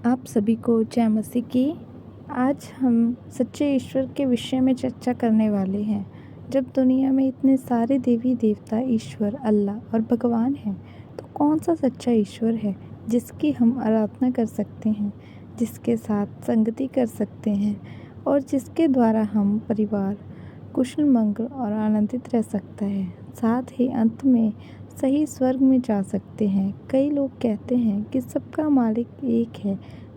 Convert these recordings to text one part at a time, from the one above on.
आप सभी को जय मसीह की। आज हम सच्चे ईश्वर के विषय में चर्चा करने वाले हैं। जब दुनिया में इतने सारे देवी देवता, ईश्वर, अल्लाह और भगवान हैं, तो कौन सा सच्चा ईश्वर है जिसकी हम आराधना कर सकते हैं, जिसके साथ संगति कर सकते हैं और जिसके द्वारा हम परिवार कुशल मंगल और आनंदित रह सकता है, साथ ही अंत में सही स्वर्ग में जा सकते हैं। कई लोग कहते हैं कि सबका मालिक एक है,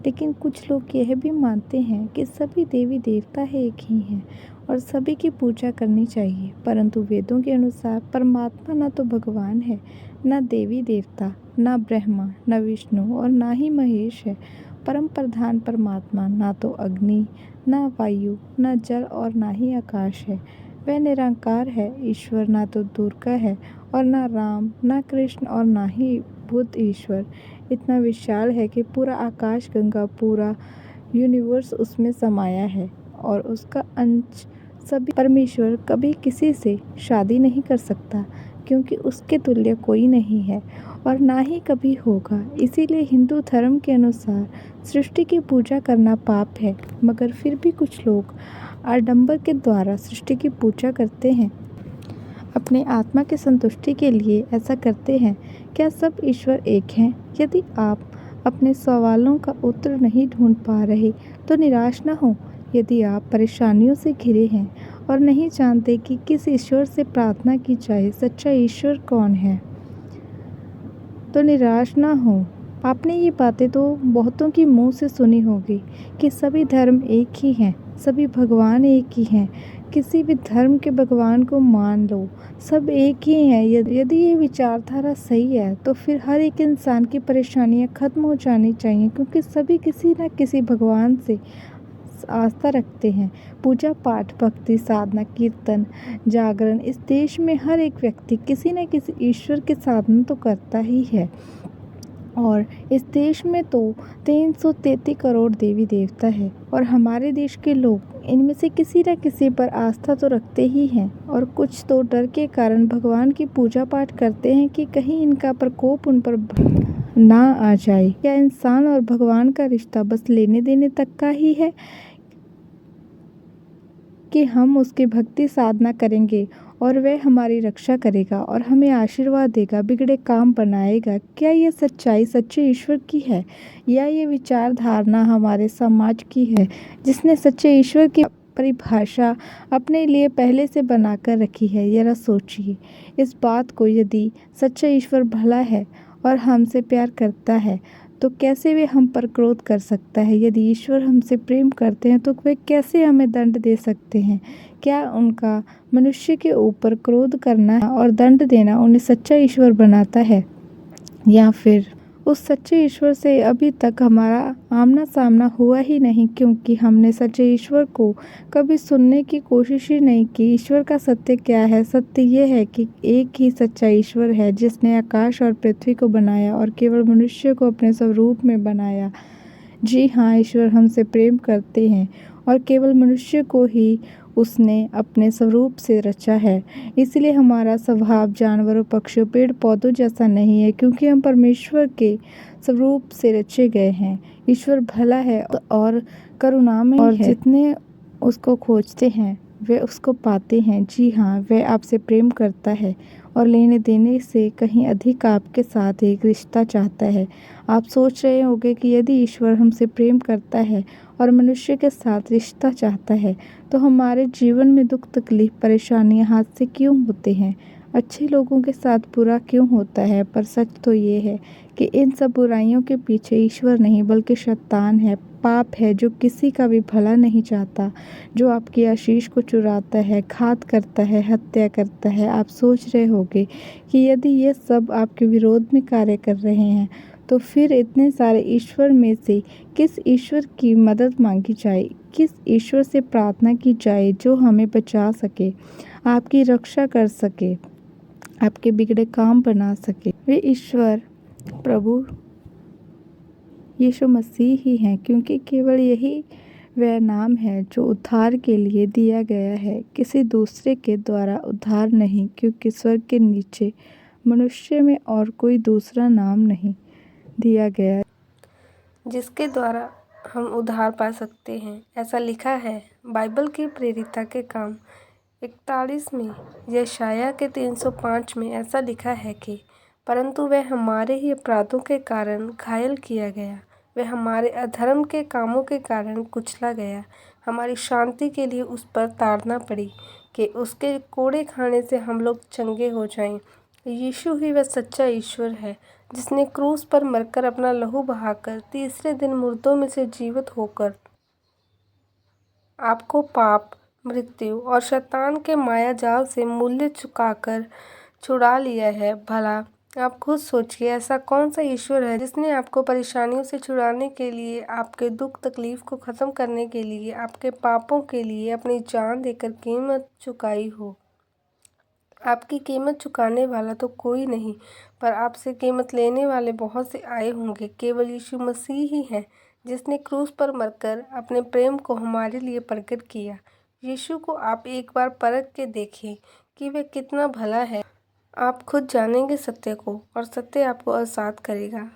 लेकिन कुछ लोग यह भी मानते हैं कि सभी देवी देवता एक ही हैं और सभी की पूजा करनी चाहिए। परंतु वेदों के अनुसार परमात्मा न तो भगवान है, न देवी देवता, न ब्रह्मा, न विष्णु और न ही महेश है। परम प्रधान परमात्मा न तो अग्नि, न वायु, न जल और न ही आकाश है। वह निरंकार है। ईश्वर न तो दुर्गा है और न राम, न कृष्ण और न ही बुद्ध। ईश्वर इतना विशाल है कि पूरा आकाश गंगा, पूरा यूनिवर्स उसमें समाया है और उसका अंश सभी। परमेश्वर कभी किसी से शादी नहीं कर सकता, क्योंकि उसके तुल्य कोई नहीं है और ना ही कभी होगा। इसीलिए हिंदू धर्म के अनुसार सृष्टि की पूजा करना पाप है, मगर फिर भी कुछ लोग आडंबर के द्वारा सृष्टि की पूजा करते हैं, अपने आत्मा की संतुष्टि के लिए ऐसा करते हैं। क्या सब ईश्वर एक हैं? यदि आप अपने सवालों का उत्तर नहीं ढूंढ पा रहे तो निराश न हो। यदि आप परेशानियों से घिरे हैं और नहीं जानते कि किस ईश्वर से प्रार्थना की जाए, सच्चा ईश्वर कौन है, तो निराश न हो। आपने ये बातें तो बहुतों की मुंह से सुनी होगी कि सभी धर्म एक ही हैं, सभी भगवान एक ही हैं। किसी भी धर्म के भगवान को मान लो, सब एक ही हैं। यदि ये विचारधारा सही है तो फिर हर एक इंसान की परेशानियां खत्म हो जानी चाहिए, क्योंकि सभी किसी न किसी भगवान से आस्था रखते हैं। पूजा पाठ, भक्ति, साधना, कीर्तन, जागरण, इस देश में हर एक व्यक्ति किसी न किसी ईश्वर के साधना तो करता ही है। और इस देश में तो 333 करोड़ देवी देवता है और हमारे देश के लोग इनमें से किसी न किसी पर आस्था तो रखते ही हैं, और कुछ तो डर के कारण भगवान की पूजा पाठ करते हैं कि कहीं इनका प्रकोप उन पर ना आ जाए। क्या इंसान और भगवान का रिश्ता बस लेने देने तक का ही है कि हम उसकी भक्ति साधना करेंगे और वह हमारी रक्षा करेगा और हमें आशीर्वाद देगा, बिगड़े काम बनाएगा? क्या ये सच्चाई सच्चे ईश्वर की है, या ये विचारधारणा हमारे समाज की है जिसने सच्चे ईश्वर की परिभाषा अपने लिए पहले से बनाकर रखी है? जरा सोचिए इस बात को। यदि सच्चा ईश्वर भला है और हमसे प्यार करता है, तो कैसे वे हम पर क्रोध कर सकता है? यदि ईश्वर हमसे प्रेम करते हैं तो वे कैसे हमें दंड दे सकते हैं? क्या उनका मनुष्य के ऊपर क्रोध करना और दंड देना उन्हें सच्चा ईश्वर बनाता है, या फिर उस सच्चे ईश्वर से अभी तक हमारा आमना सामना हुआ ही नहीं, क्योंकि हमने सच्चे ईश्वर को कभी सुनने की कोशिश ही नहीं की। ईश्वर का सत्य क्या है? सत्य ये है कि एक ही सच्चा ईश्वर है जिसने आकाश और पृथ्वी को बनाया और केवल मनुष्य को अपने स्वरूप में बनाया। जी हाँ, ईश्वर हमसे प्रेम करते हैं और केवल मनुष्य को ही उसने अपने स्वरूप से रचा है। इसलिए हमारा स्वभाव जानवरों, पक्षियों, पेड़ पौधों जैसा नहीं है, क्योंकि हम परमेश्वर के स्वरूप से रचे गए हैं। ईश्वर भला है और करुणामय और जितने उसको खोजते हैं वे उसको पाते हैं। जी हाँ, वह आपसे प्रेम करता है और लेने देने से कहीं अधिक आपके साथ एक रिश्ता चाहता है। आप सोच रहे होंगे कि यदि ईश्वर हमसे प्रेम करता है और मनुष्य के साथ रिश्ता चाहता है, तो हमारे जीवन में दुख, तकलीफ, परेशानियां हाथ से क्यों होते हैं? अच्छे लोगों के साथ बुरा क्यों होता है? पर सच तो ये है कि इन सब बुराइयों के पीछे ईश्वर नहीं बल्कि शैतान है, पाप है, जो किसी का भी भला नहीं चाहता, जो आपकी आशीष को चुराता है, घात करता है, हत्या करता है। आप सोच रहे होंगे कि यदि ये सब आपके विरोध में कार्य कर रहे हैं, तो फिर इतने सारे ईश्वर में से किस ईश्वर की मदद मांगी जाए, किस ईश्वर से प्रार्थना की जाए जो हमें बचा सके, आपकी रक्षा कर सके, आपके बिगड़े काम बना सके? वे ईश्वर प्रभु यीशु मसीह ही हैं, क्योंकि केवल यही वह नाम है जो उद्धार के लिए दिया गया है, किसी दूसरे के द्वारा उद्धार नहीं, क्योंकि स्वर्ग के नीचे मनुष्य में और कोई दूसरा नाम नहीं दिया गया। जिसके द्वारा हम उद्धार पा सकते हैं। ऐसा लिखा है बाइबल की प्रेरिता के काम 41 में, यशायाह के 305 में ऐसा लिखा है कि परंतु वह हमारे ही अपराधों के कारण घायल किया गया, वह हमारे अधर्म के कामों के कारण कुचला गया, हमारी शांति के लिए उस पर ताड़ना पड़ी कि उसके कोड़े खाने से हम लोग चंगे हो जाएं। यीशु ही वह सच्चा ईश्वर है जिसने क्रूस पर मरकर अपना लहू बहाकर तीसरे दिन मुर्दों में से जीवित होकर आपको पाप, मृत्यु और शैतान के माया जाल से मूल्य चुकाकर छुड़ा लिया है। भला आप खुद सोचिए, ऐसा कौन सा ईश्वर है जिसने आपको परेशानियों से छुड़ाने के लिए, आपके दुख तकलीफ को ख़त्म करने के लिए, आपके पापों के लिए अपनी जान देकर कीमत चुकाई हो। आपकी कीमत चुकाने वाला तो कोई नहीं, पर आपसे कीमत लेने वाले बहुत से आए होंगे। केवल यीशु मसीह ही है जिसने क्रूस पर मरकर अपने प्रेम को हमारे लिए प्रकट किया। यीशु को आप एक बार परख के देखें कि वह कितना भला है। आप खुद जानेंगे सत्य को और सत्य आपको आज़ाद करेगा।